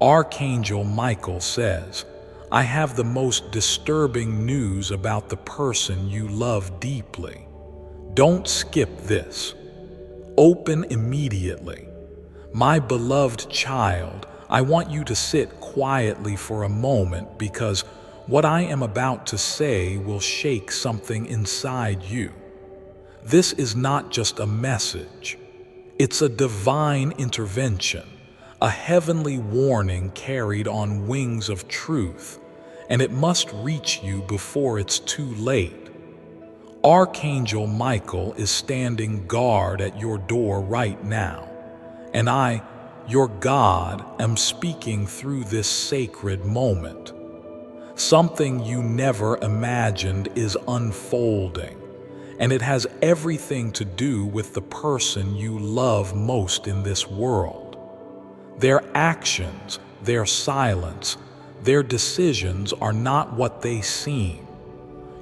Archangel Michael says, I have the most disturbing news about the person you love deeply. Don't skip this. Open immediately. My beloved child, I want you to sit quietly for a moment because what I am about to say will shake something inside you. This is not just a message. It's a divine intervention, a heavenly warning carried on wings of truth, and it must reach you before it's too late. Archangel Michael is standing guard at your door right now, and I, your God, am speaking through this sacred moment. Something you never imagined is unfolding, and it has everything to do with the person you love most in this world. Their actions, their silence, their decisions are not what they seem.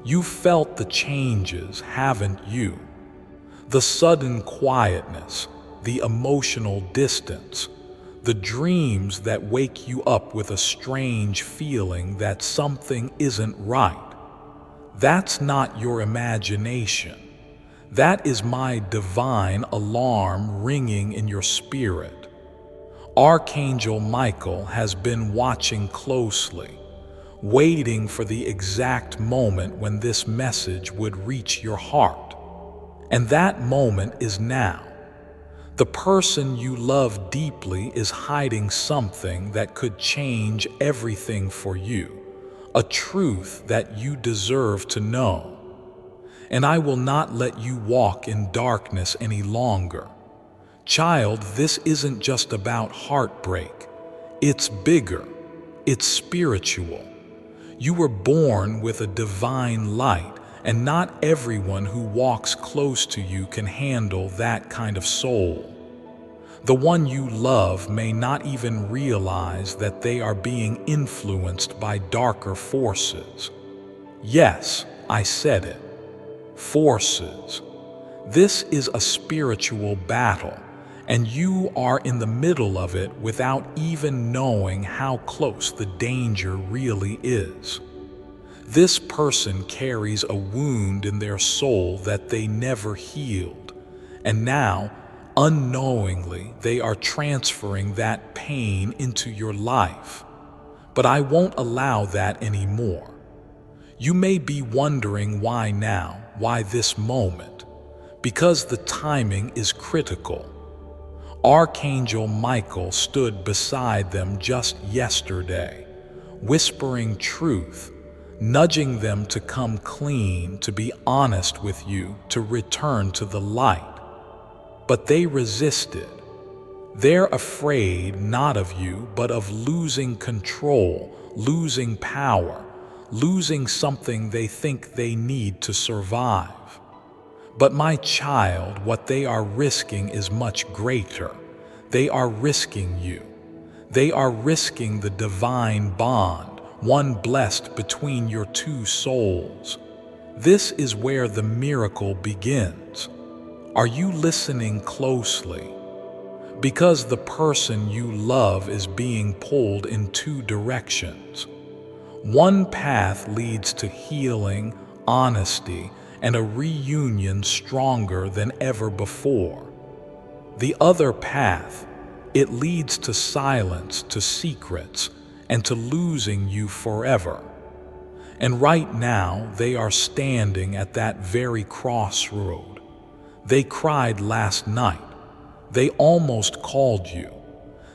You've felt the changes, haven't you? The sudden quietness, the emotional distance, the dreams that wake you up with a strange feeling that something isn't right. That's not your imagination. That is my divine alarm ringing in your spirit. Archangel Michael has been watching closely, waiting for the exact moment when this message would reach your heart. And that moment is now. The person you love deeply is hiding something that could change everything for you, a truth that you deserve to know. And I will not let you walk in darkness any longer. Child, this isn't just about heartbreak. It's bigger. It's spiritual. You were born with a divine light, and not everyone who walks close to you can handle that kind of soul. The one you love may not even realize that they are being influenced by darker forces. Yes, I said it. Forces. This is a spiritual battle, and you are in the middle of it without even knowing how close the danger really is. This person carries a wound in their soul that they never healed, and now, unknowingly, they are transferring that pain into your life. But I won't allow that anymore. You may be wondering why now, why this moment? Because the timing is critical. Archangel Michael stood beside them just yesterday, whispering truth, nudging them to come clean, to be honest with you, to return to the light. But they resisted. They're afraid not of you, but of losing control, losing power, losing something they think they need to survive. But my child, what they are risking is much greater. They are risking you. They are risking the divine bond, one blessed between your two souls. This is where the miracle begins. Are you listening closely? Because the person you love is being pulled in two directions. One path leads to healing, honesty, and a reunion stronger than ever before. The other path, it leads to silence, to secrets, and to losing you forever. And right now, they are standing at that very crossroad. They cried last night. They almost called you.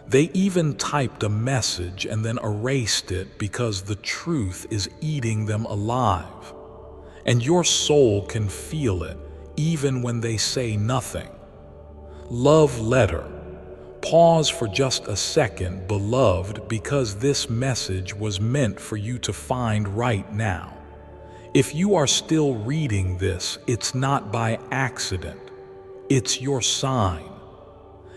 They even typed a message and then erased it because the truth is eating them alive. And your soul can feel it, even when they say nothing. Love letter. Pause for just a second, beloved, because this message was meant for you to find right now. If you are still reading this, it's not by accident. It's your sign.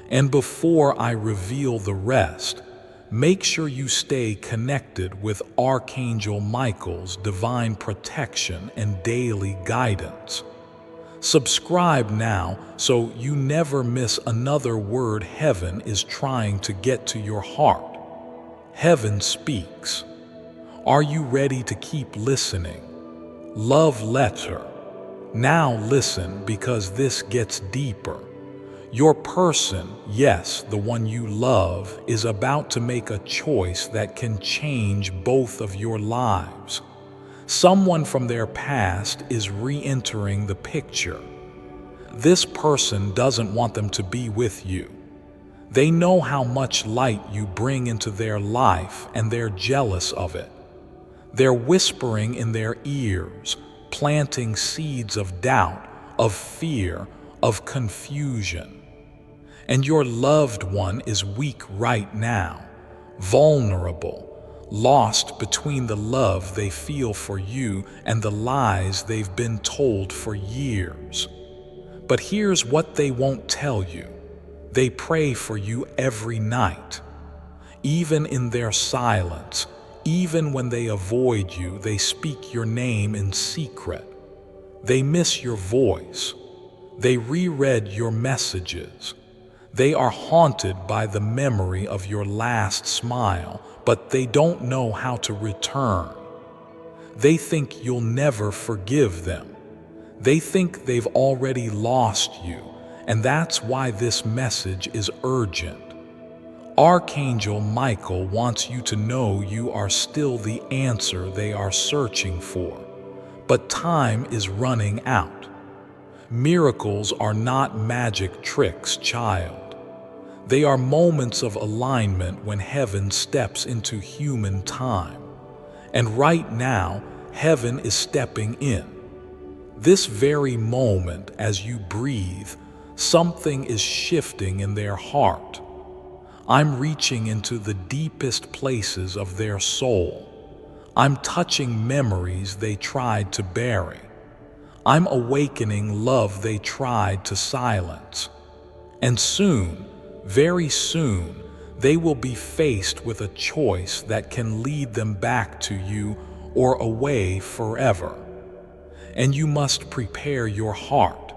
And before I reveal the rest, make sure you stay connected with Archangel Michael's divine protection and daily guidance. Subscribe now so you never miss another word heaven is trying to get to your heart. Heaven speaks. Are you ready to keep listening? Love letter. Now listen, because this gets deeper. Your person, yes, the one you love, is about to make a choice that can change both of your lives. Someone from their past is re-entering the picture. This person doesn't want them to be with you. They know how much light you bring into their life, and they're jealous of it. They're whispering in their ears, planting seeds of doubt, of fear, of confusion. And your loved one is weak right now, vulnerable, lost between the love they feel for you and the lies they've been told for years. But here's what they won't tell you. They pray for you every night. Even in their silence, even when they avoid you, they speak your name in secret. They miss your voice. They reread your messages. They are haunted by the memory of your last smile, but they don't know how to return. They think you'll never forgive them. They think they've already lost you, and that's why this message is urgent. Archangel Michael wants you to know you are still the answer they are searching for, but time is running out. Miracles are not magic tricks, child. They are moments of alignment when heaven steps into human time. And right now, heaven is stepping in. This very moment, as you breathe, something is shifting in their heart. I'm reaching into the deepest places of their soul. I'm touching memories they tried to bury. I'm awakening love they tried to silence. And soon, very soon, they will be faced with a choice that can lead them back to you or away forever. And you must prepare your heart,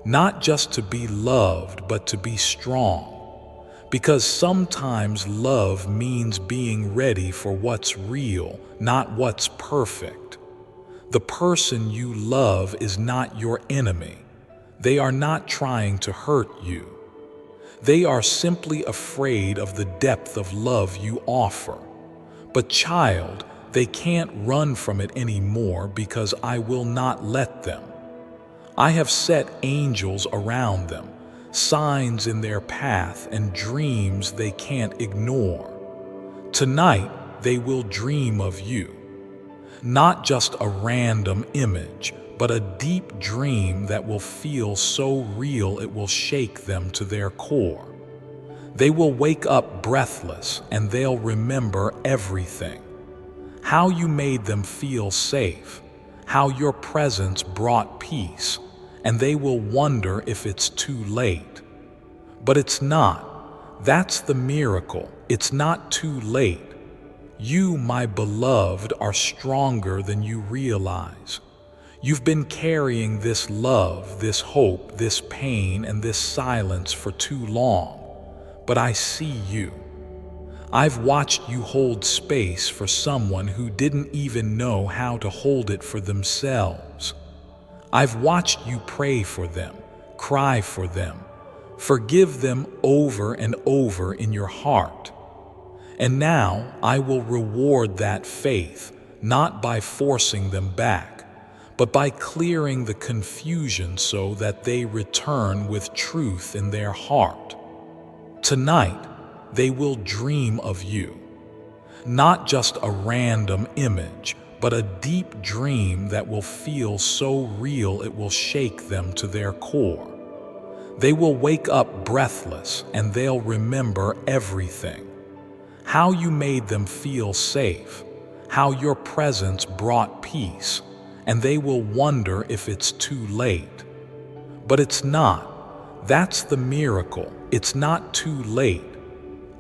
not just to be loved, but to be strong. Because sometimes love means being ready for what's real, not what's perfect. The person you love is not your enemy. They are not trying to hurt you. They are simply afraid of the depth of love you offer. But child, they can't run from it anymore, because I will not let them. I have set angels around them, signs in their path and dreams they can't ignore. Tonight, they will dream of you. Not just a random image, but a deep dream that will feel so real it will shake them to their core. They will wake up breathless, and they'll remember everything. How you made them feel safe, how your presence brought peace, and they will wonder if it's too late. But it's not. That's the miracle. It's not too late. You, my beloved, are stronger than you realize. You've been carrying this love, this hope, this pain, and this silence for too long. But I see you. I've watched you hold space for someone who didn't even know how to hold it for themselves. I've watched you pray for them, cry for them, forgive them over and over in your heart. And now I will reward that faith, not by forcing them back, but by clearing the confusion so that they return with truth in their heart. Tonight, they will dream of you. Not just a random image, but a deep dream that will feel so real it will shake them to their core. They will wake up breathless, and they'll remember everything. How you made them feel safe, how your presence brought peace, and they will wonder if it's too late. But it's not. That's the miracle. It's not too late.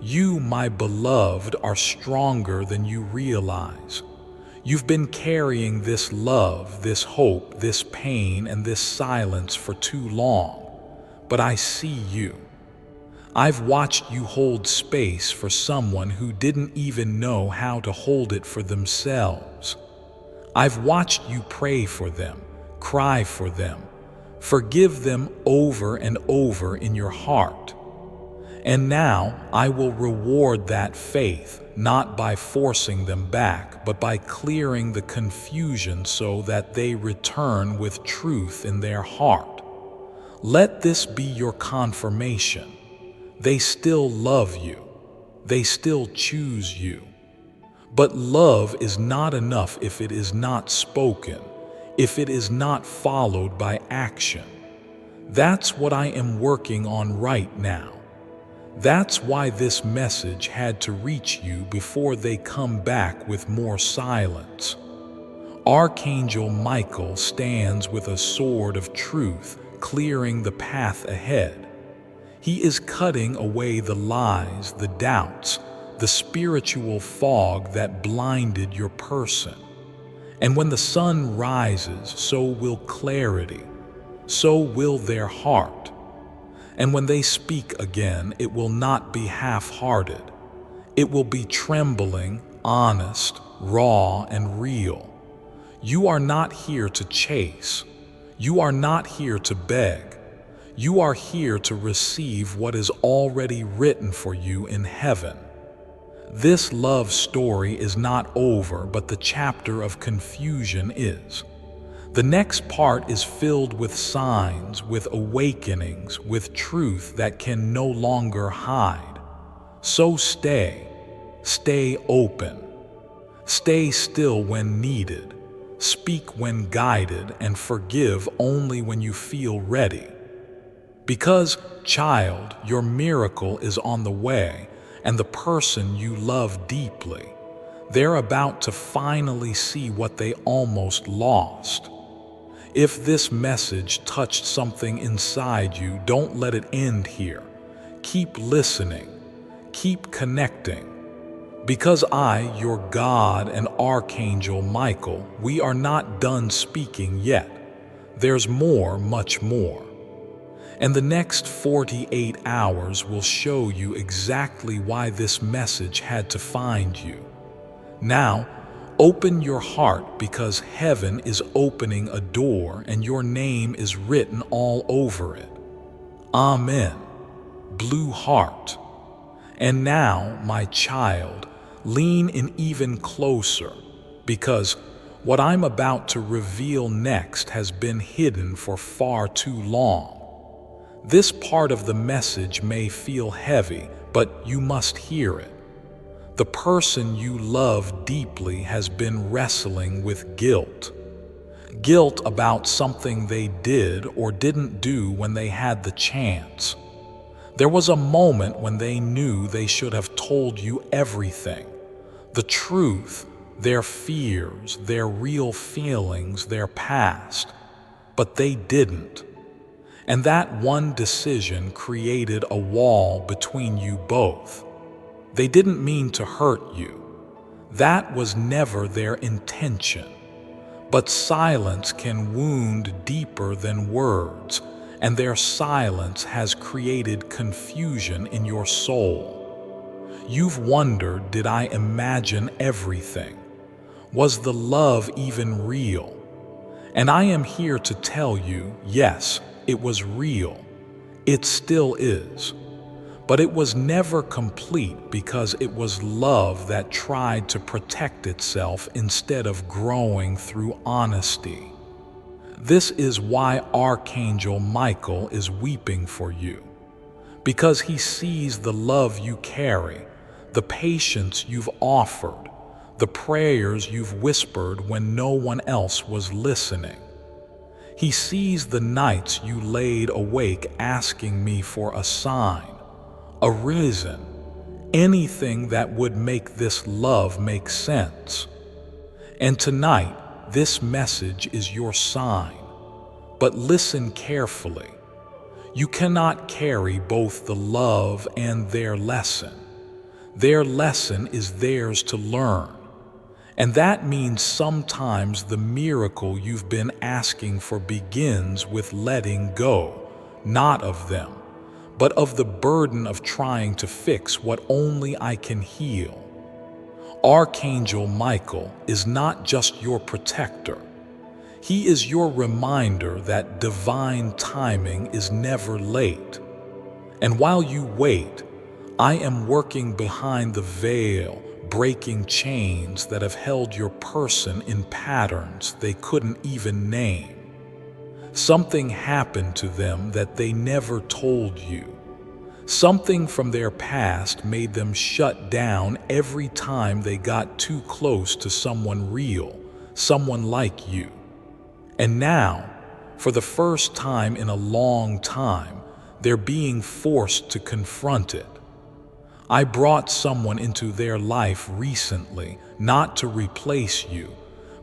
You, my beloved, are stronger than you realize. You've been carrying this love, this hope, this pain, and this silence for too long. But I see you. I've watched you hold space for someone who didn't even know how to hold it for themselves. I've watched you pray for them, cry for them, forgive them over and over in your heart. And now I will reward that faith, not by forcing them back, but by clearing the confusion so that they return with truth in their heart. Let this be your confirmation. They still love you. They still choose you. But love is not enough if it is not spoken, if it is not followed by action. That's what I am working on right now. That's why this message had to reach you before they come back with more silence. Archangel Michael stands with a sword of truth, clearing the path ahead. He is cutting away the lies, the doubts, the spiritual fog that blinded your person. And when the sun rises, so will clarity, so will their heart. And when they speak again, it will not be half-hearted. It will be trembling, honest, raw, and real. You are not here to chase. You are not here to beg. You are here to receive what is already written for you in heaven. This love story is not over, but the chapter of confusion is. The next part is filled with signs, with awakenings, with truth that can no longer hide. So stay open. Stay still when needed. Speak when guided, and forgive only when you feel ready. Because, child, your miracle is on the way, and the person you love deeply, they're about to finally see what they almost lost. If this message touched something inside you, don't let it end here. Keep listening. Keep connecting. Because I, your God and Archangel Michael, we are not done speaking yet. There's more, much more. And the next 48 hours will show you exactly why this message had to find you. Now, open your heart, because heaven is opening a door and your name is written all over it. Amen. Blue heart. And now, my child, lean in even closer, because what I'm about to reveal next has been hidden for far too long. This part of the message may feel heavy, but you must hear it. The person you love deeply has been wrestling with guilt. Guilt about something they did or didn't do when they had the chance. There was a moment when they knew they should have told you everything. The truth, their fears, their real feelings, their past. But they didn't. And that one decision created a wall between you both. They didn't mean to hurt you. That was never their intention. But silence can wound deeper than words, and their silence has created confusion in your soul. You've wondered, did I imagine everything? Was the love even real? And I am here to tell you, yes, it was real. It still is. But it was never complete because it was love that tried to protect itself instead of growing through honesty. This is why Archangel Michael is weeping for you. Because he sees the love you carry, the patience you've offered, the prayers you've whispered when no one else was listening. He sees the nights you laid awake asking me for a sign, a reason, anything that would make this love make sense. And tonight, this message is your sign. But listen carefully. You cannot carry both the love and their lesson. Their lesson is theirs to learn. And that means sometimes the miracle you've been asking for begins with letting go, not of them, but of the burden of trying to fix what only I can heal. Archangel Michael is not just your protector. He is your reminder that divine timing is never late. And while you wait, I am working behind the veil, breaking chains that have held your person in patterns they couldn't even name. Something happened to them that they never told you. Something from their past made them shut down every time they got too close to someone real, someone like you. And now, for the first time in a long time, they're being forced to confront it. I brought someone into their life recently, not to replace you,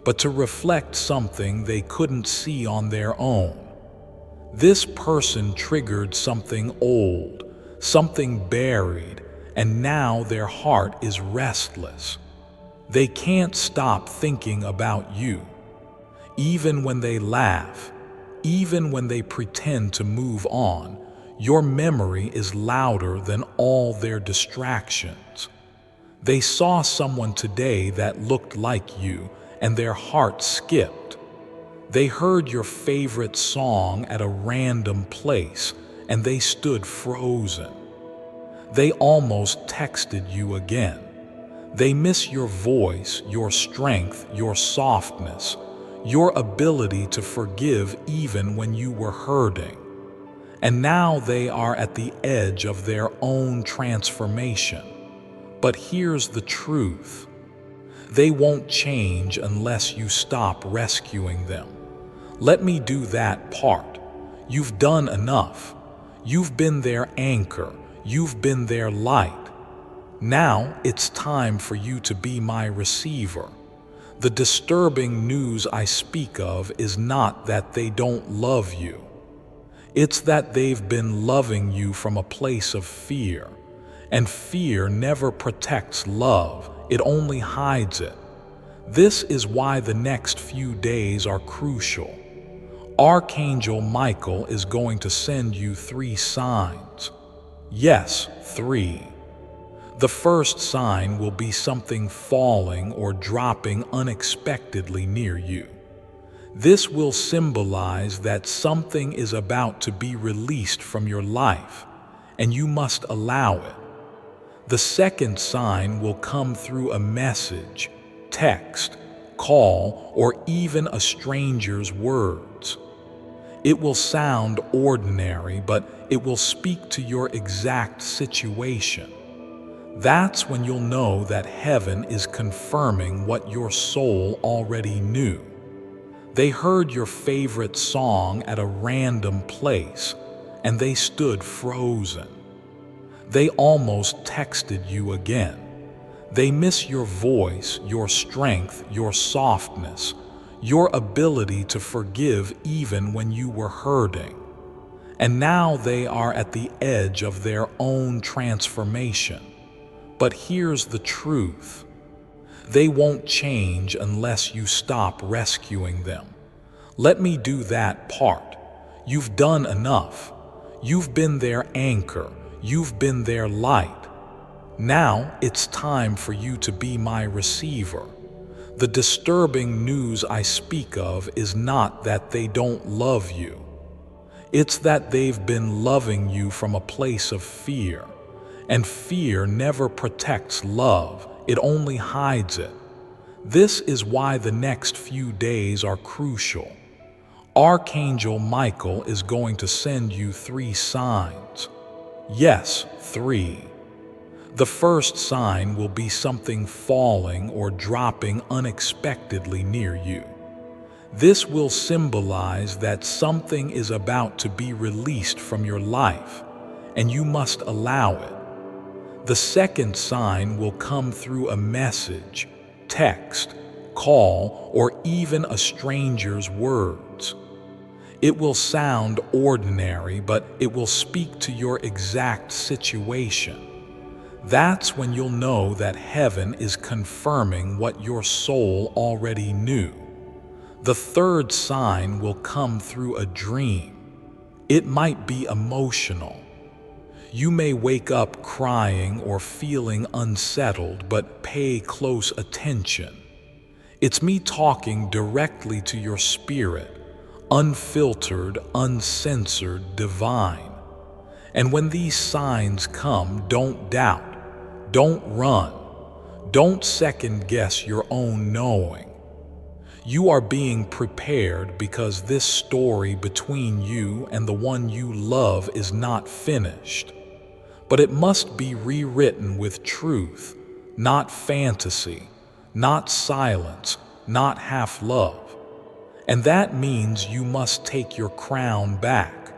but to reflect something they couldn't see on their own. This person triggered something old, something buried, and now their heart is restless. They can't stop thinking about you. Even when they laugh, even when they pretend to move on, your memory is louder than all their distractions. They saw someone today that looked like you, and their heart skipped. They heard your favorite song at a random place, and they stood frozen. They almost texted you again. They miss your voice, your strength, your softness, your ability to forgive even when you were hurting. And now they are at the edge of their own transformation. But here's the truth. They won't change unless you stop rescuing them. Let me do that part. You've done enough. You've been their anchor. You've been their light. Now it's time for you to be my receiver. The disturbing news I speak of is not that they don't love you. It's that they've been loving you from a place of fear. And fear never protects love, it only hides it. This is why the next few days are crucial. Archangel Michael is going to send you 3 signs. Yes, 3. The first sign will be something falling or dropping unexpectedly near you. This will symbolize that something is about to be released from your life, and you must allow it. The second sign will come through a message, text, call, or even a stranger's words. It will sound ordinary, but it will speak to your exact situation. That's when you'll know that heaven is confirming what your soul already knew. They heard your favorite song at a random place, and they stood frozen. They almost texted you again. They miss your voice, your strength, your softness, your ability to forgive even when you were hurting. And now they are at the edge of their own transformation. But here's the truth. They won't change unless you stop rescuing them. Let me do that part. You've done enough. You've been their anchor. You've been their light. Now it's time for you to be my receiver. The disturbing news I speak of is not that they don't love you. It's that they've been loving you from a place of fear. And fear never protects love, it only hides it. This is why the next few days are crucial. Archangel Michael is going to send you 3 signs. Yes, 3. The first sign will be something falling or dropping unexpectedly near you. This will symbolize that something is about to be released from your life, and you must allow it. The second sign will come through a message, text, call, or even a stranger's words. It will sound ordinary, but it will speak to your exact situation. That's when you'll know that heaven is confirming what your soul already knew. The third sign will come through a dream. It might be emotional. You may wake up crying or feeling unsettled, but pay close attention. It's me talking directly to your spirit, unfiltered, uncensored, divine. And when these signs come, don't doubt, don't run, don't second guess your own knowing. You are being prepared because this story between you and the one you love is not finished. But it must be rewritten with truth, not fantasy, not silence, not half-love. And that means you must take your crown back.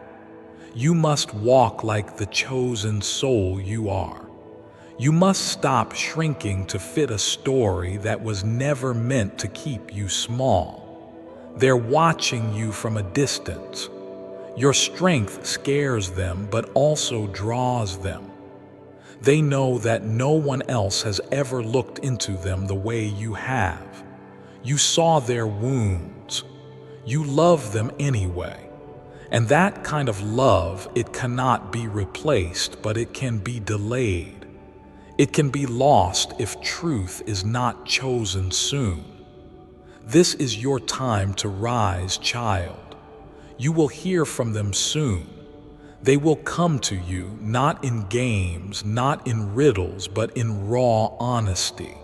You must walk like the chosen soul you are. You must stop shrinking to fit a story that was never meant to keep you small. They're watching you from a distance. Your strength scares them, but also draws them. They know that no one else has ever looked into them the way you have. You saw their wounds. You love them anyway. And that kind of love, it cannot be replaced, but it can be delayed. It can be lost if truth is not chosen soon. This is your time to rise, child. You will hear from them soon. They will come to you, not in games, not in riddles, but in raw honesty.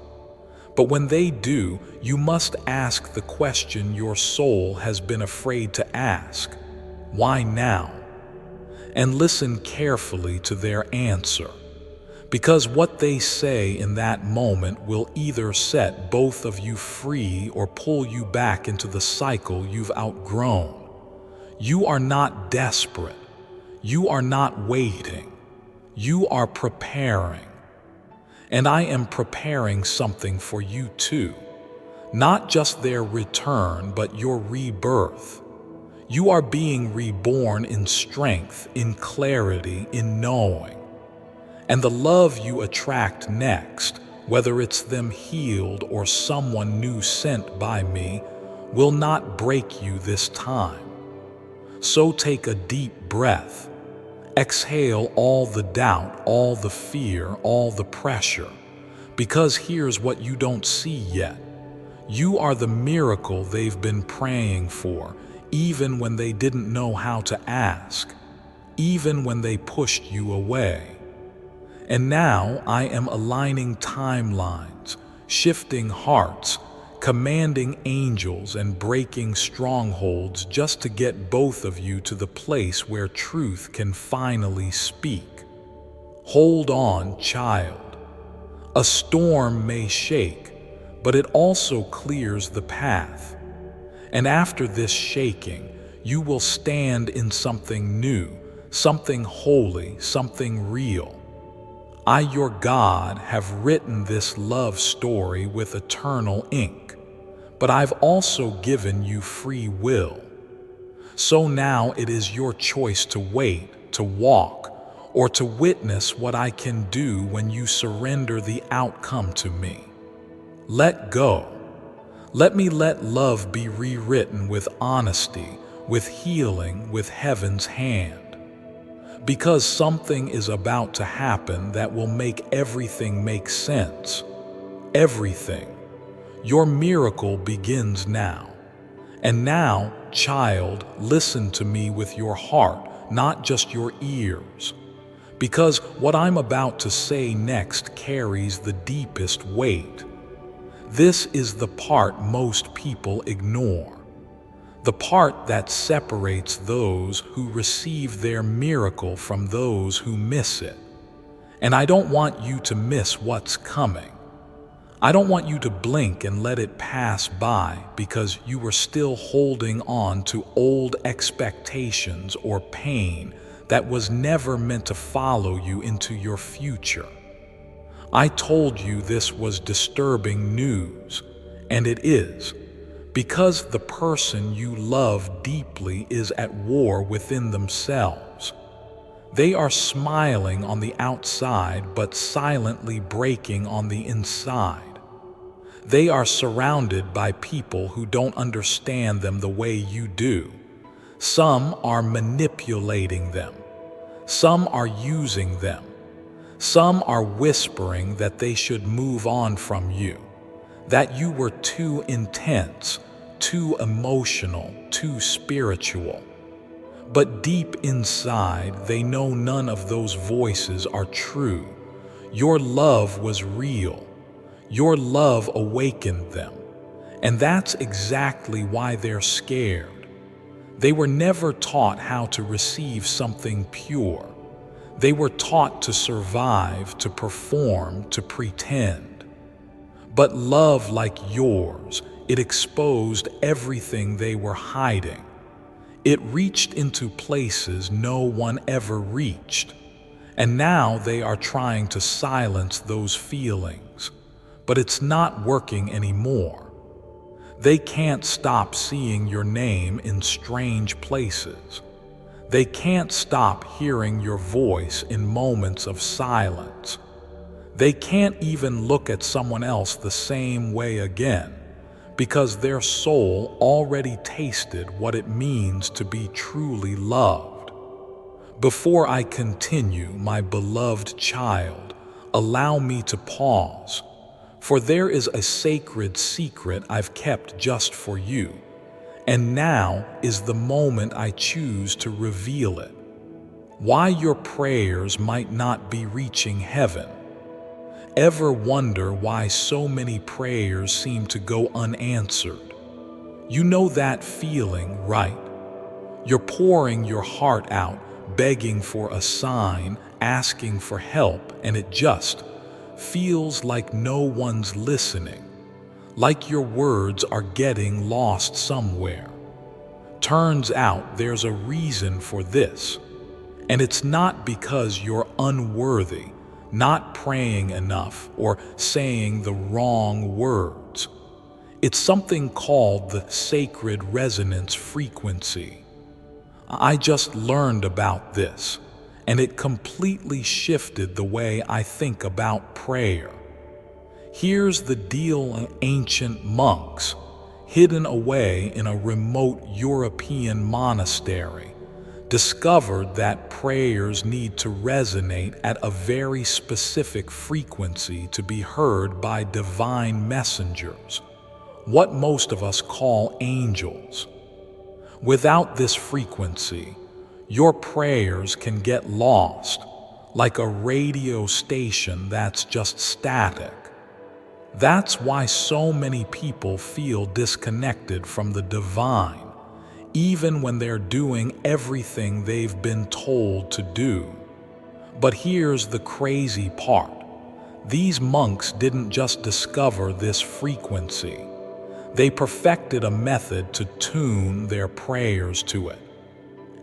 But when they do, you must ask the question your soul has been afraid to ask. Why now? And listen carefully to their answer, because what they say in that moment will either set both of you free or pull you back into the cycle you've outgrown. You are not desperate. You are not waiting. You are preparing. And I am preparing something for you too. Not just their return, but your rebirth. You are being reborn in strength, in clarity, in knowing. And the love you attract next, whether it's them healed or someone new sent by me, will not break you this time. So take a deep breath. Exhale all the doubt, all the fear, all the pressure. Because here's what you don't see yet. You are the miracle they've been praying for, even when they didn't know how to ask, even when they pushed you away. And now I am aligning timelines, shifting hearts, commanding angels and breaking strongholds just to get both of you to the place where truth can finally speak. Hold on, child. A storm may shake, but it also clears the path. And after this shaking, you will stand in something new, something holy, something real. I, your God, have written this love story with eternal ink, but I've also given you free will. So now it is your choice to wait, to walk, or to witness what I can do when you surrender the outcome to me. Let go. Let me let love be rewritten with honesty, with healing, with heaven's hand. Because something is about to happen that will make everything make sense. Everything. Your miracle begins now. And now, child, listen to me with your heart, not just your ears. Because what I'm about to say next carries the deepest weight. This is the part most people ignore. The part that separates those who receive their miracle from those who miss it. And I don't want you to miss what's coming. I don't want you to blink and let it pass by because you were still holding on to old expectations or pain that was never meant to follow you into your future. I told you this was disturbing news, and it is. Because the person you love deeply is at war within themselves. They are smiling on the outside but silently breaking on the inside. They are surrounded by people who don't understand them the way you do. Some are manipulating them. Some are using them. Some are whispering that they should move on from you, that you were too intense, too emotional, too spiritual. But deep inside, they know none of those voices are true. Your love was real. Your love awakened them. And that's exactly why they're scared. They were never taught how to receive something pure. They were taught to survive, to perform, to pretend. But love like yours, it exposed everything they were hiding. It reached into places no one ever reached. And now they are trying to silence those feelings. But it's not working anymore. They can't stop seeing your name in strange places. They can't stop hearing your voice in moments of silence. They can't even look at someone else the same way again, because their soul already tasted what it means to be truly loved. Before I continue, my beloved child, allow me to pause, for there is a sacred secret I've kept just for you, and now is the moment I choose to reveal it. Why your prayers might not be reaching heaven. Ever wonder why so many prayers seem to go unanswered? You know that feeling, right? You're pouring your heart out, begging for a sign, asking for help, and it just feels like no one's listening, like your words are getting lost somewhere. Turns out there's a reason for this, and it's not because you're unworthy, not praying enough, or saying the wrong words. It's something called the sacred resonance frequency. I just learned about this, and it completely shifted the way I think about prayer. Here's the deal: ancient monks, hidden away in a remote European monastery, discovered that prayers need to resonate at a very specific frequency to be heard by divine messengers, what most of us call angels. Without this frequency, your prayers can get lost, like a radio station that's just static. That's why so many people feel disconnected from the divine, even when they're doing everything they've been told to do. But here's the crazy part. These monks didn't just discover this frequency. They perfected a method to tune their prayers to it.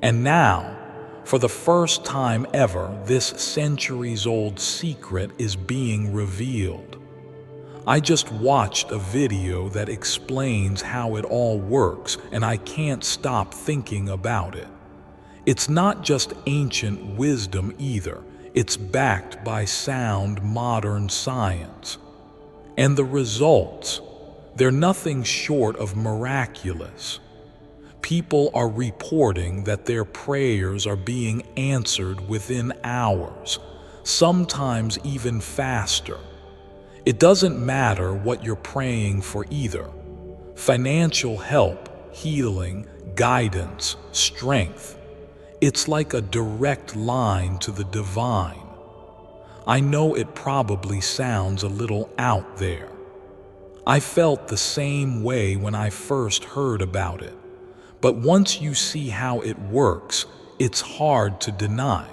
And now, for the first time ever, this centuries-old secret is being revealed. I just watched a video that explains how it all works, and I can't stop thinking about it. It's not just ancient wisdom either. It's backed by sound modern science. And the results, they're nothing short of miraculous. People are reporting that their prayers are being answered within hours, sometimes even faster. It doesn't matter what you're praying for either. Financial help, healing, guidance, strength. It's like a direct line to the divine. I know it probably sounds a little out there. I felt the same way when I first heard about it. But once you see how it works, it's hard to deny.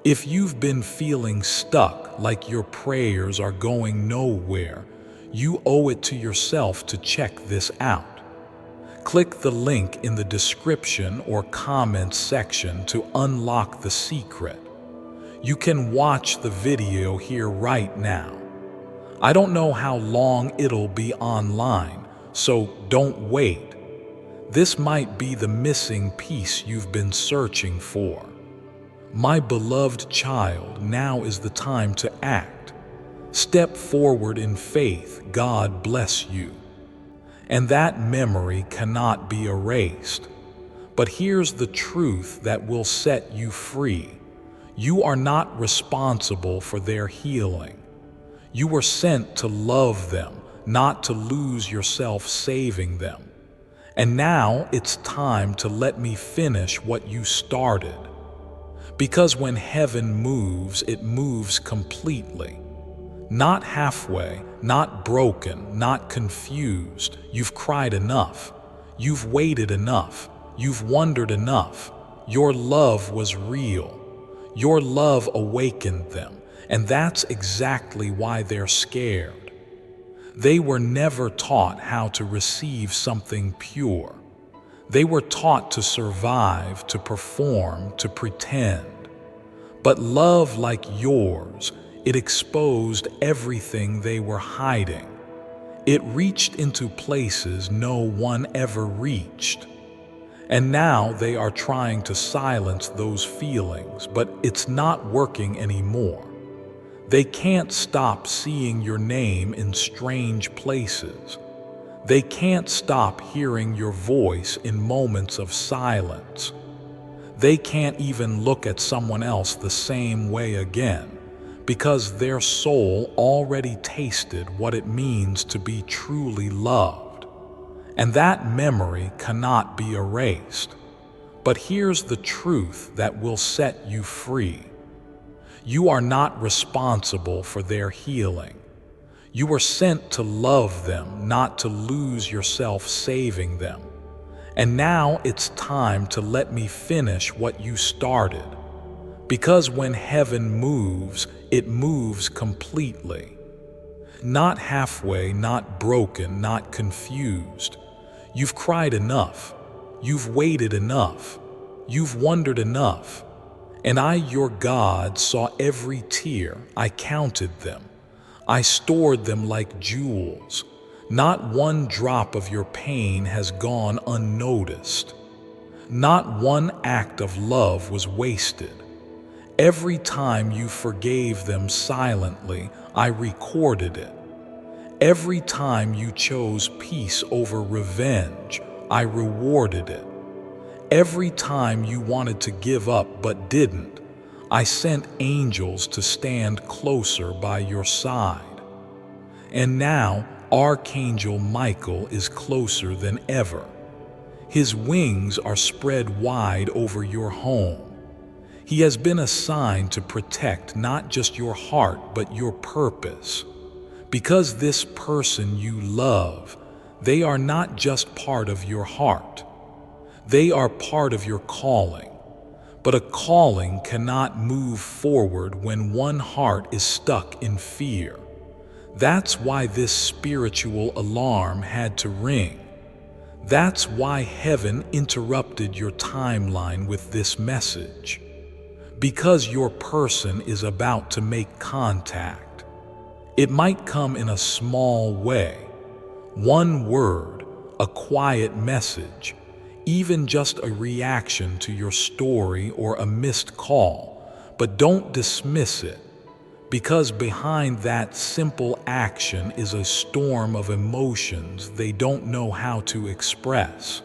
If you've been feeling stuck, like your prayers are going nowhere, you owe it to yourself to check this out. Click the link in the description or comments section to unlock the secret. You can watch the video here right now. I don't know how long it'll be online, so don't wait. This might be the missing piece you've been searching for. My beloved child, now is the time to act. Step forward in faith. God bless you. And that memory cannot be erased. But here's the truth that will set you free. You are not responsible for their healing. You were sent to love them, not to lose yourself saving them. And now it's time to let me finish what you started. Because when heaven moves, it moves completely. Not halfway, not broken, not confused. You've cried enough. You've waited enough. You've wondered enough. Your love was real. Your love awakened them, and that's exactly why they're scared. They were never taught how to receive something pure. They were taught to survive, to perform, to pretend. But love like yours, it exposed everything they were hiding. It reached into places no one ever reached. And now they are trying to silence those feelings, but it's not working anymore. They can't stop seeing your name in strange places. They can't stop hearing your voice in moments of silence. They can't even look at someone else the same way again, because their soul already tasted what it means to be truly loved. And that memory cannot be erased. But here's the truth that will set you free. You are not responsible for their healing. You were sent to love them, not to lose yourself saving them. And now it's time to let me finish what you started. Because when heaven moves, it moves completely. Not halfway, not broken, not confused. You've cried enough. You've waited enough. You've wondered enough. And I, your God, saw every tear. I counted them. I stored them like jewels. Not one drop of your pain has gone unnoticed. Not one act of love was wasted. Every time you forgave them silently, I recorded it. Every time you chose peace over revenge, I rewarded it. Every time you wanted to give up but didn't, I sent angels to stand closer by your side. And now, Archangel Michael is closer than ever. His wings are spread wide over your home. He has been assigned to protect not just your heart, but your purpose. Because this person you love, they are not just part of your heart. They are part of your calling. But a calling cannot move forward when one heart is stuck in fear. That's why this spiritual alarm had to ring. That's why heaven interrupted your timeline with this message. Because your person is about to make contact. It might come in a small way. One word, a quiet message, even just a reaction to your story or a missed call. But don't dismiss it, because behind that simple action is a storm of emotions they don't know how to express.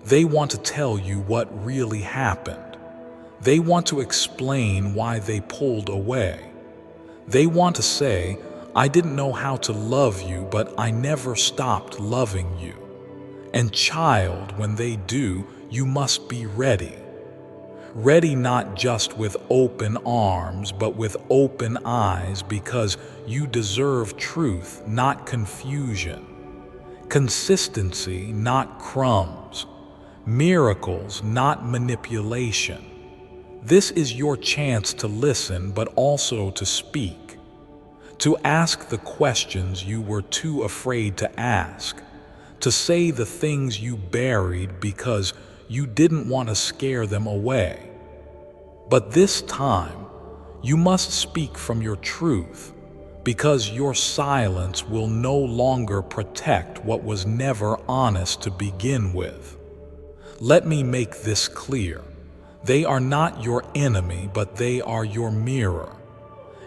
They want to tell you what really happened. They want to explain why they pulled away. They want to say, I didn't know how to love you, but I never stopped loving you. And child, when they do, you must be ready. Ready not just with open arms, but with open eyes, because you deserve truth, not confusion. Consistency, not crumbs. Miracles, not manipulation. This is your chance to listen, but also to speak. To ask the questions you were too afraid to ask. To say the things you buried because you didn't want to scare them away. But this time, you must speak from your truth, because your silence will no longer protect what was never honest to begin with. Let me make this clear. They are not your enemy, but they are your mirror.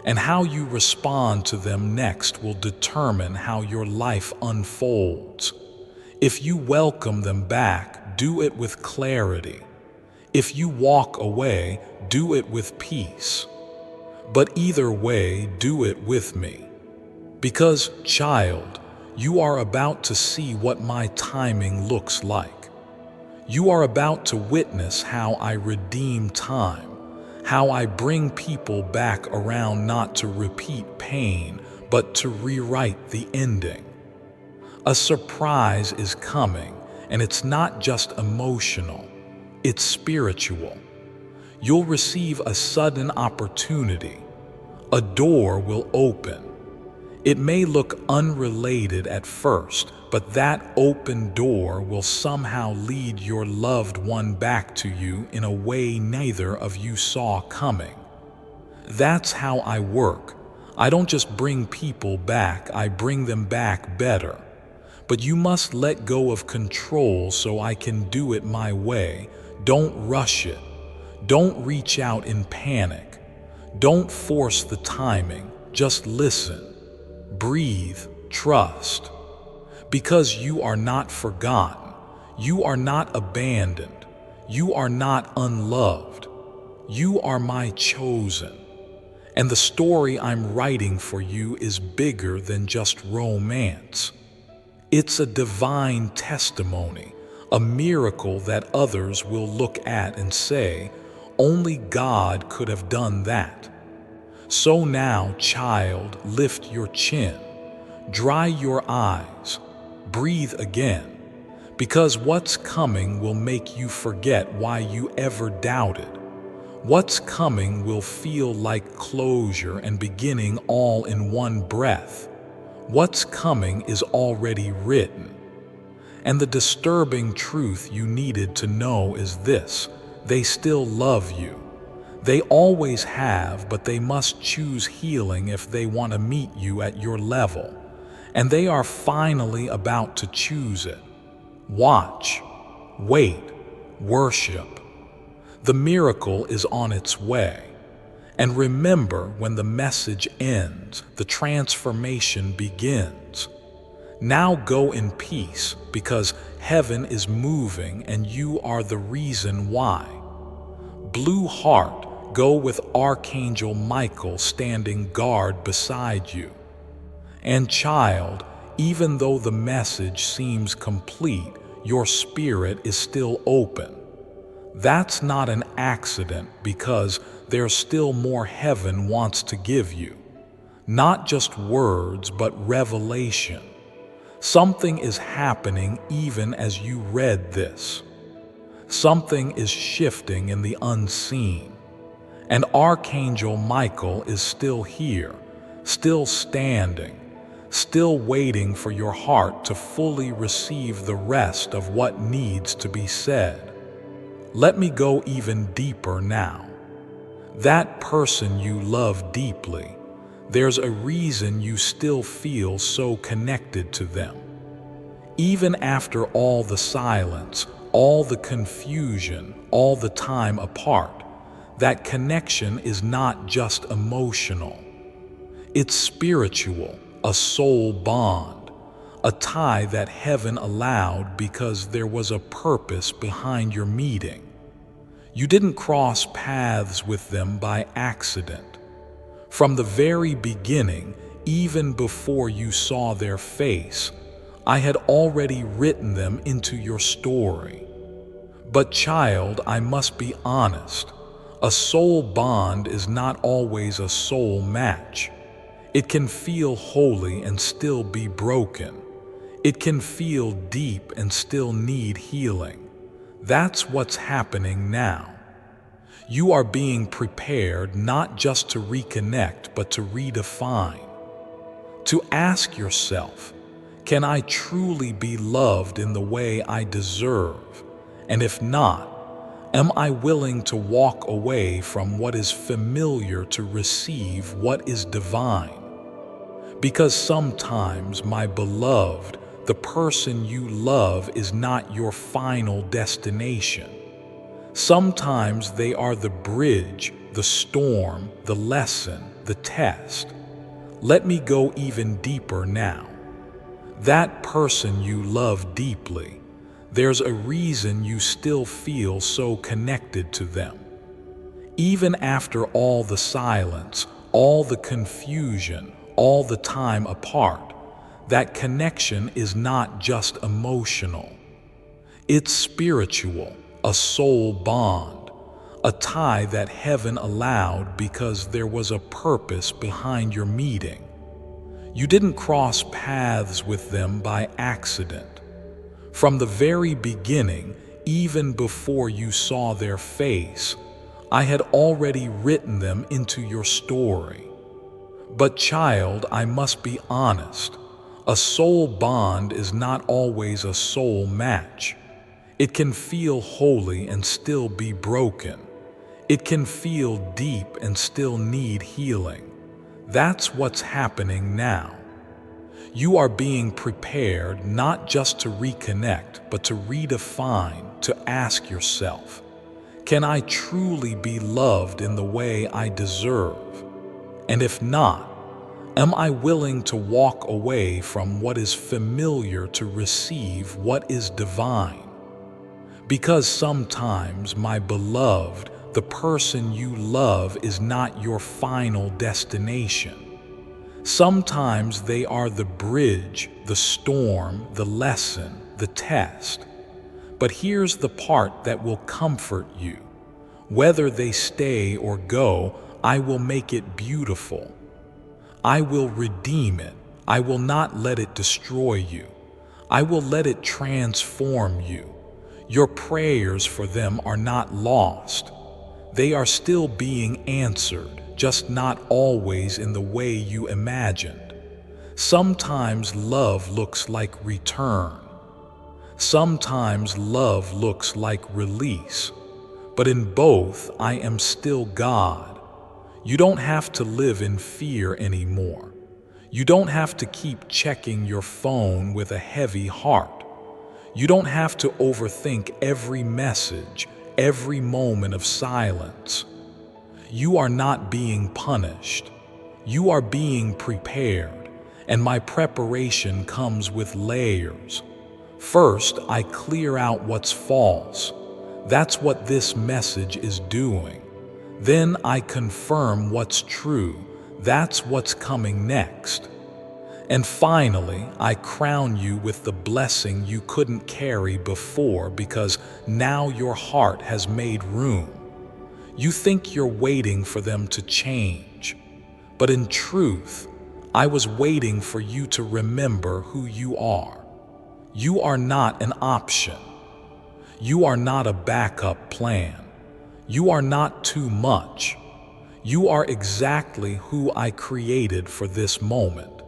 And how you respond to them next will determine how your life unfolds. If you welcome them back, do it with clarity. If you walk away, do it with peace. But either way, do it with me. Because, child, you are about to see what my timing looks like. You are about to witness how I redeem time, how I bring people back around not to repeat pain, but to rewrite the ending. A surprise is coming, and it's not just emotional, it's spiritual. You'll receive a sudden opportunity. A door will open. It may look unrelated at first, but that open door will somehow lead your loved one back to you in a way neither of you saw coming. That's how I work. I don't just bring people back, I bring them back better. But you must let go of control so I can do it my way. Don't rush it. Don't reach out in panic. Don't force the timing. Just listen. Breathe. Trust. Because you are not forgotten. You are not abandoned. You are not unloved. You are my chosen. And the story I'm writing for you is bigger than just romance. It's a divine testimony, a miracle that others will look at and say, only God could have done that. So now, child, lift your chin, dry your eyes, breathe again, because what's coming will make you forget why you ever doubted. What's coming will feel like closure and beginning all in one breath. What's coming is already written. And the disturbing truth you needed to know is this: they still love you. They always have, but they must choose healing if they want to meet you at your level. And they are finally about to choose it. Watch, wait, worship. The miracle is on its way. And remember, when the message ends, the transformation begins. Now go in peace, because heaven is moving and you are the reason why. Blue heart, go with Archangel Michael standing guard beside you. And child, even though the message seems complete, your spirit is still open. That's not an accident, because there's still more heaven wants to give you. Not just words, but revelation. Something is happening even as you read this. Something is shifting in the unseen. And Archangel Michael is still here, still standing, still waiting for your heart to fully receive the rest of what needs to be said. Let me go even deeper now. That person you love deeply, there's a reason you still feel so connected to them. Even after all the silence, all the confusion, all the time apart, that connection is not just emotional. It's spiritual, a soul bond, a tie that heaven allowed because there was a purpose behind your meeting. You didn't cross paths with them by accident. From the very beginning, even before you saw their face, I had already written them into your story. But child, I must be honest. A soul bond is not always a soul match. It can feel holy and still be broken. It can feel deep and still need healing. That's what's happening now. You are being prepared not just to reconnect, but to redefine. To ask yourself, can I truly be loved in the way I deserve? And if not, am I willing to walk away from what is familiar to receive what is divine? Because sometimes, my beloved, the person you love is not your final destination. Sometimes they are the bridge, the storm, the lesson, the test. Let me go even deeper now. That person you love deeply, There's a reason you still feel so connected to them. Even after all the silence, all the confusion, all the time apart, that connection is not just emotional. It's spiritual, a soul bond, a tie that heaven allowed because there was a purpose behind your meeting. You didn't cross paths with them by accident. From the very beginning, even before you saw their face, I had already written them into your story. But child, I must be honest, a soul bond is not always a soul match. It can feel holy and still be broken. It can feel deep and still need healing. That's what's happening now. You are being prepared not just to reconnect, but to redefine, to ask yourself, can I truly be loved in the way I deserve? And if not, am I willing to walk away from what is familiar to receive what is divine? Because sometimes, my beloved, the person you love is not your final destination. Sometimes they are the bridge, the storm, the lesson, the test. But here's the part that will comfort you. Whether they stay or go, I will make it beautiful. I will redeem it. I will not let it destroy you. I will let it transform you. Your prayers for them are not lost. They are still being answered, just not always in the way you imagined. Sometimes love looks like return. Sometimes love looks like release. But in both, I am still God. You don't have to live in fear anymore. You don't have to keep checking your phone with a heavy heart. You don't have to overthink every message, every moment of silence. You are not being punished. You are being prepared, and my preparation comes with layers. First, I clear out what's false. That's what this message is doing. Then I confirm what's true. That's what's coming next. And finally, I crown you with the blessing you couldn't carry before because now your heart has made room. You think you're waiting for them to change, but in truth, I was waiting for you to remember who you are. You are not an option. You are not a backup plan. You are not too much. You are exactly who I created for this moment.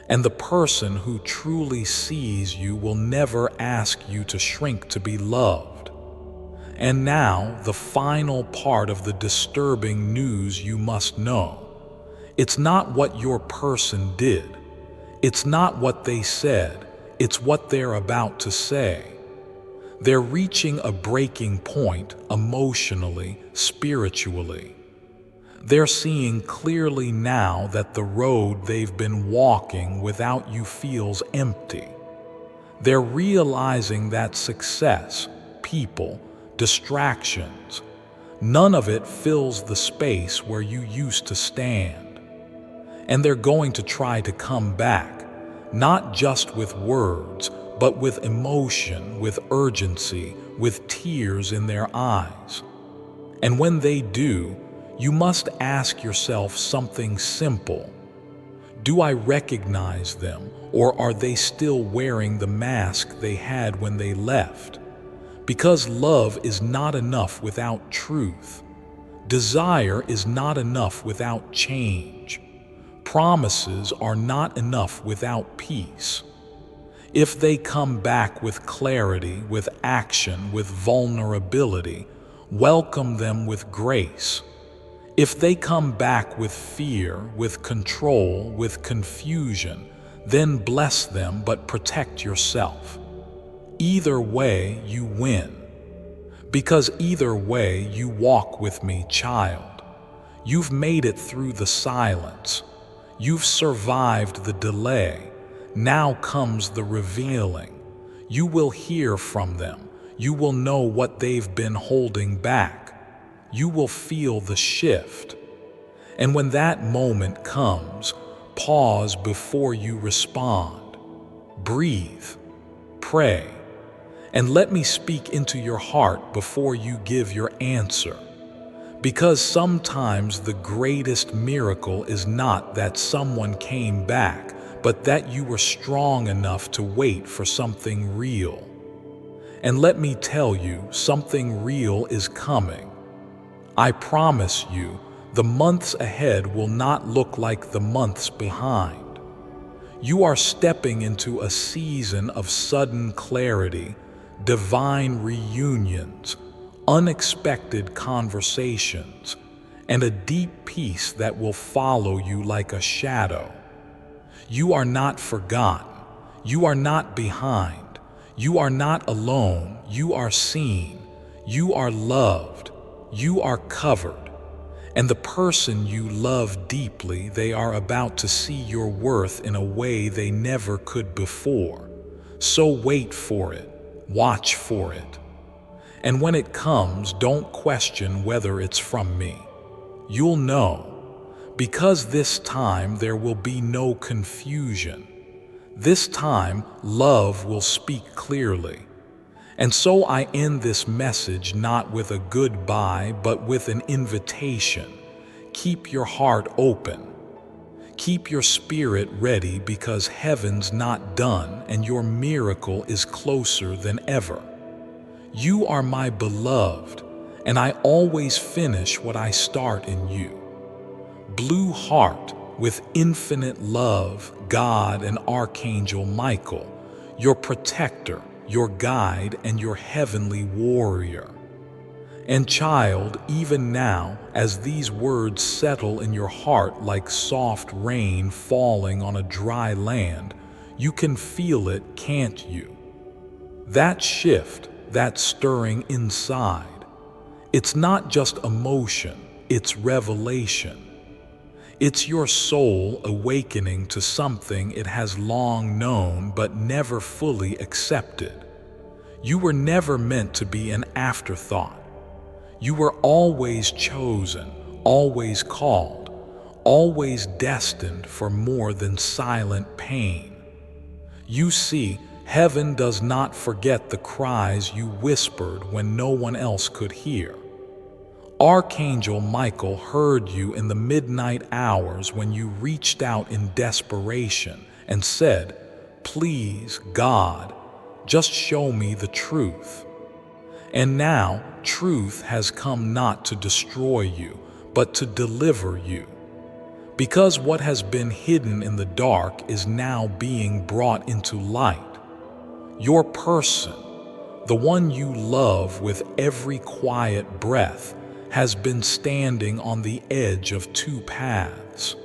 And the person who truly sees you will never ask you to shrink to be loved. And now, the final part of the disturbing news you must know. It's not what your person did. It's not what they said. It's what they're about to say. They're reaching a breaking point emotionally, spiritually. They're seeing clearly now that the road they've been walking without you feels empty. They're realizing that success, people, distractions, none of it fills the space where you used to stand. And they're going to try to come back, not just with words, but with emotion, with urgency, with tears in their eyes. And when they do, you must ask yourself something simple. Do I recognize them, or are they still wearing the mask they had when they left? Because love is not enough without truth. Desire is not enough without change. Promises are not enough without peace. If they come back with clarity, with action, with vulnerability, welcome them with grace. If they come back with fear, with control, with confusion, then bless them but protect yourself. Either way, you win. Because either way, you walk with me, child. You've made it through the silence. You've survived the delay. Now comes the revealing. You will hear from them. You will know what they've been holding back. You will feel the shift. And when that moment comes, pause before you respond. Breathe, pray, and let me speak into your heart before you give your answer. Because sometimes the greatest miracle is not that someone came back, but that you were strong enough to wait for something real. And let me tell you, something real is coming. I promise you, the months ahead will not look like the months behind. You are stepping into a season of sudden clarity, divine reunions, unexpected conversations, and a deep peace that will follow you like a shadow. You are not forgotten. You are not behind. You are not alone. You are seen. You are loved. You are covered. And the person you love deeply, they are about to see your worth in a way they never could before. So wait for it. Watch for it. And when it comes, don't question whether it's from me. You'll know, because this time there will be no confusion. This time, love will speak clearly. And so I end this message not with a goodbye, but with an invitation. Keep your heart open. Keep your spirit ready, because heaven's not done and your miracle is closer than ever. You are my beloved, and I always finish what I start in you. Blue heart, with infinite love, God and Archangel Michael, your protector, your guide, and your heavenly warrior. And child, even now, as these words settle in your heart like soft rain falling on a dry land, you can feel it, can't you? That shift, that stirring inside. It's not just emotion, it's revelation. It's your soul awakening to something it has long known but never fully accepted. You were never meant to be an afterthought. You were always chosen, always called, always destined for more than silent pain. You see, heaven does not forget the cries you whispered when no one else could hear. Archangel Michael heard you in the midnight hours when you reached out in desperation and said, "Please, God, just show me the truth." And now, truth has come not to destroy you, but to deliver you. Because what has been hidden in the dark is now being brought into light. Your person, the one you love with every quiet breath, has been standing on the edge of two paths.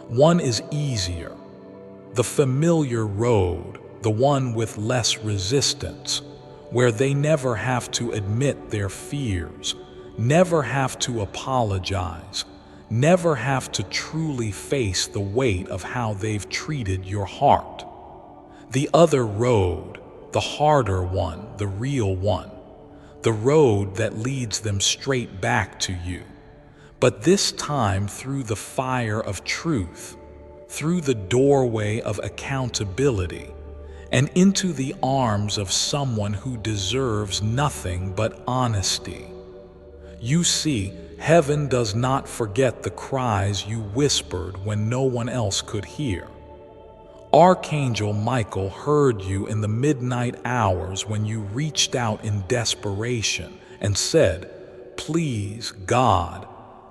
One is easier, the familiar road, the one with less resistance, where they never have to admit their fears, never have to apologize, never have to truly face the weight of how they've treated your heart. The other road, the harder one, the real one, the road that leads them straight back to you, but this time through the fire of truth, through the doorway of accountability, and into the arms of someone who deserves nothing but honesty. You see, heaven does not forget the cries you whispered when no one else could hear. Archangel Michael heard you in the midnight hours when you reached out in desperation and said, "Please, God,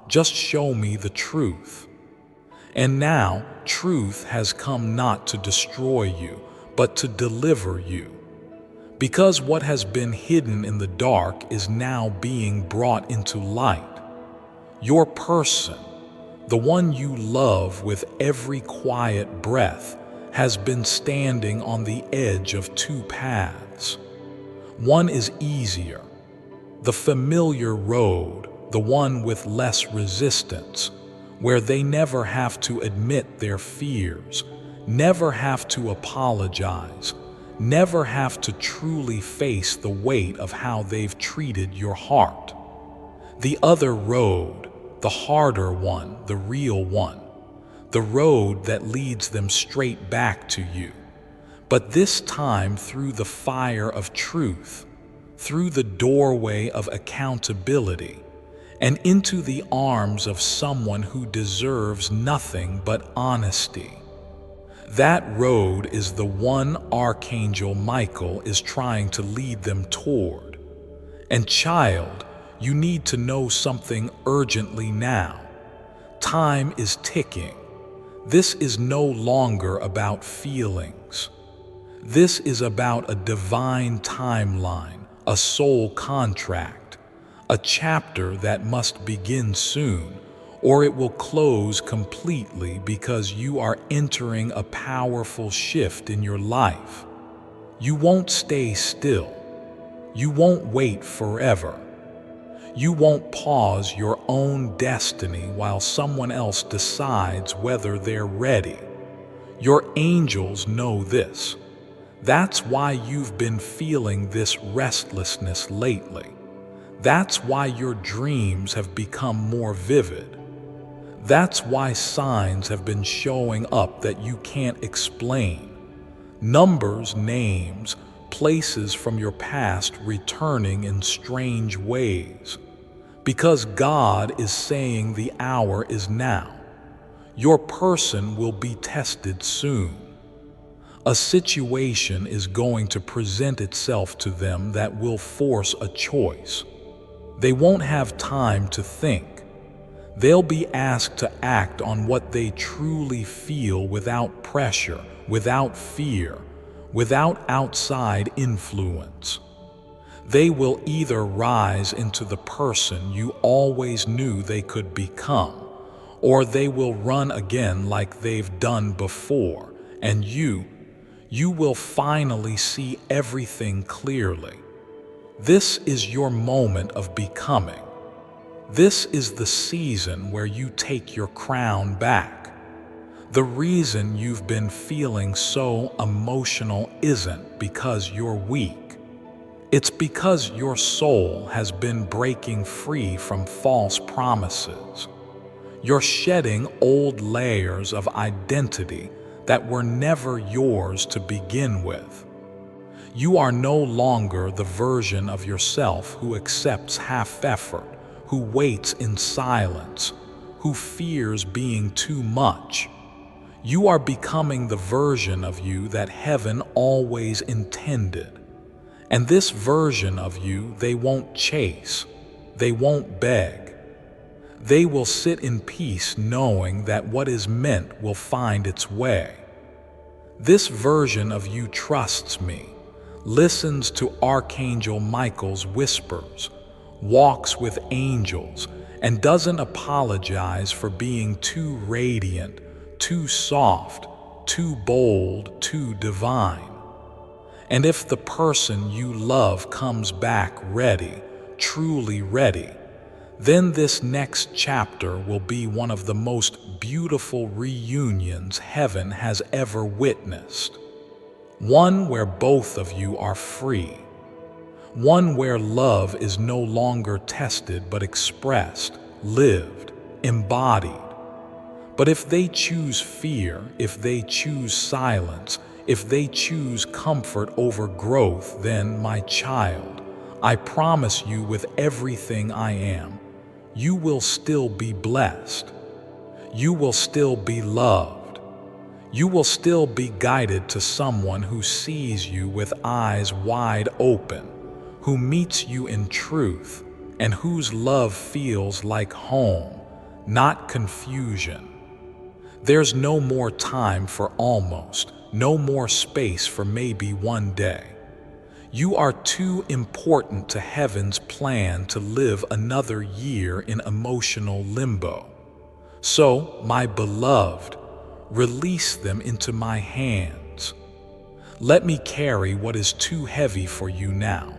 just show me the truth." And now, truth has come not to destroy you, but to deliver you. Because what has been hidden in the dark is now being brought into light. Your person, the one you love with every quiet breath, has been standing on the edge of two paths. One is easier, the familiar road, the one with less resistance, where they never have to admit their fears, never have to apologize, never have to truly face the weight of how they've treated your heart. The other road, the harder one, the real one, the road that leads them straight back to you, but this time through the fire of truth, through the doorway of accountability, and into the arms of someone who deserves nothing but honesty. That road is the one Archangel Michael is trying to lead them toward. And child, you need to know something urgently now. Time is ticking. This is no longer about feelings. This is about a divine timeline, a soul contract, a chapter that must begin soon, or it will close completely because you are entering a powerful shift in your life. You won't stay still. You won't wait forever. You won't pause your own destiny while someone else decides whether they're ready. Your angels know this. That's why you've been feeling this restlessness lately. That's why your dreams have become more vivid. That's why signs have been showing up that you can't explain. Numbers, names, places from your past returning in strange ways. Because God is saying the hour is now. Your person will be tested soon. A situation is going to present itself to them that will force a choice. They won't have time to think. They'll be asked to act on what they truly feel without pressure, without fear, without outside influence. They will either rise into the person you always knew they could become, or they will run again like they've done before, and you will finally see everything clearly. This is your moment of becoming. This is the season where you take your crown back. The reason you've been feeling so emotional isn't because you're weak. It's because your soul has been breaking free from false promises. You're shedding old layers of identity that were never yours to begin with. You are no longer the version of yourself who accepts half effort, who waits in silence, who fears being too much. You are becoming the version of you that heaven always intended. And this version of you they won't chase, they won't beg. They will sit in peace knowing that what is meant will find its way. This version of you trusts me, listens to Archangel Michael's whispers, walks with angels, and doesn't apologize for being too radiant, too soft, too bold, too divine. And if the person you love comes back ready, truly ready, then this next chapter will be one of the most beautiful reunions heaven has ever witnessed. One where both of you are free. One where love is no longer tested but expressed, lived, embodied. But if they choose fear, if they choose silence, if they choose comfort over growth, then, my child, I promise you with everything I am, you will still be blessed. You will still be loved. You will still be guided to someone who sees you with eyes wide open, who meets you in truth, and whose love feels like home, not confusion. There's no more time for almost, no more space for maybe one day. You are too important to heaven's plan to live another year in emotional limbo. So, my beloved, release them into my hands. Let me carry what is too heavy for you now.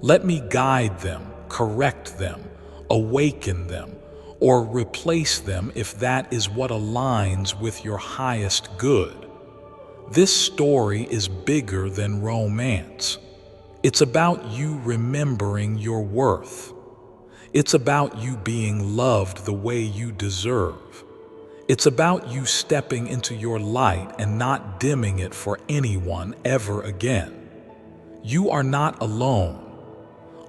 Let me guide them, correct them, awaken them, or replace them if that is what aligns with your highest good. This story is bigger than romance. It's about you remembering your worth. It's about you being loved the way you deserve. It's about you stepping into your light and not dimming it for anyone ever again. You are not alone.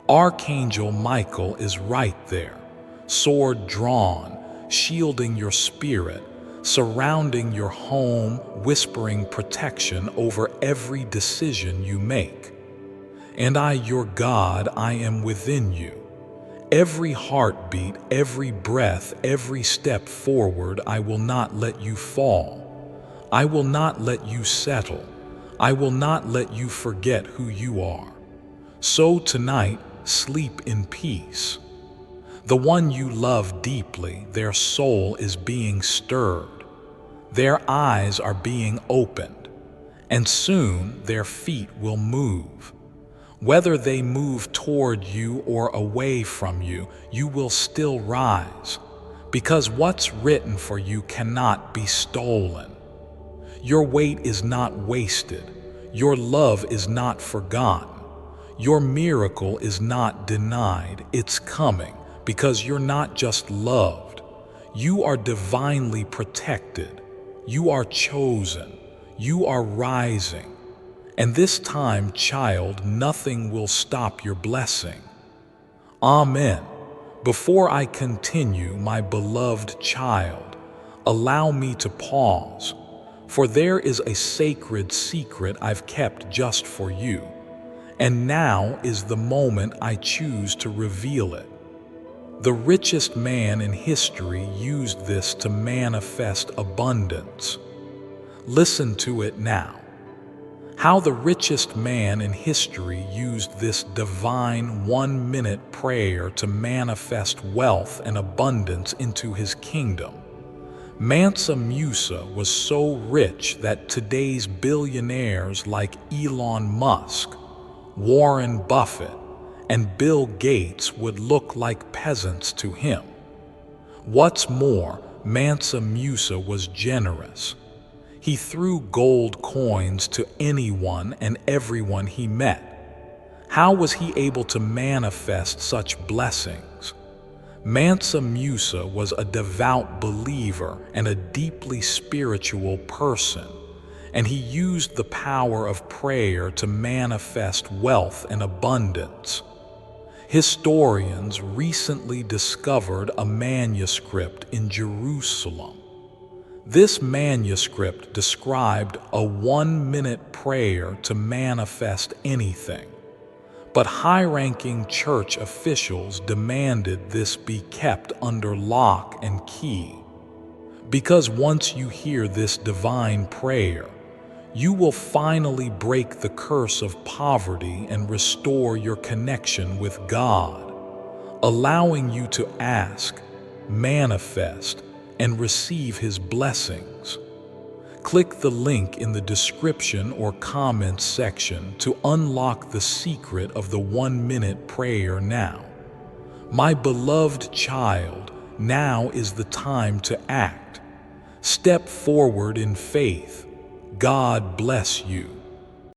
Archangel Michael is right there, sword drawn, shielding your spirit, surrounding your home, whispering protection over every decision you make. And I, your God, I am within you. Every heartbeat, every breath, every step forward, I will not let you fall. I will not let you settle. I will not let you forget who you are. So tonight, sleep in peace. The one you love deeply, their soul is being stirred. Their eyes are being opened, and soon their feet will move. Whether they move toward you or away from you, you will still rise, because what's written for you cannot be stolen. Your wait is not wasted. Your love is not forgotten. Your miracle is not denied. It's coming, because you're not just loved. You are divinely protected. You are chosen. You are rising. And this time, child, nothing will stop your blessing. Amen. Before I continue, my beloved child, allow me to pause, for there is a sacred secret I've kept just for you, and now is the moment I choose to reveal it. The richest man in history used this to manifest abundance. Listen to it now. How the richest man in history used this divine 1-minute prayer to manifest wealth and abundance into his kingdom. Mansa Musa was so rich that today's billionaires like Elon Musk, Warren Buffett, and Bill Gates would look like peasants to him. What's more, Mansa Musa was generous. He threw gold coins to anyone and everyone he met. How was he able to manifest such blessings? Mansa Musa was a devout believer and a deeply spiritual person, and he used the power of prayer to manifest wealth and abundance. Historians recently discovered a manuscript in Jerusalem. This manuscript described a 1-minute prayer to manifest anything, but high-ranking church officials demanded this be kept under lock and key. Because once you hear this divine prayer, you will finally break the curse of poverty and restore your connection with God, allowing you to ask, manifest, and receive His blessings. Click the link in the description or comments section to unlock the secret of the 1-minute prayer now. My beloved child, now is the time to act. Step forward in faith. God bless you.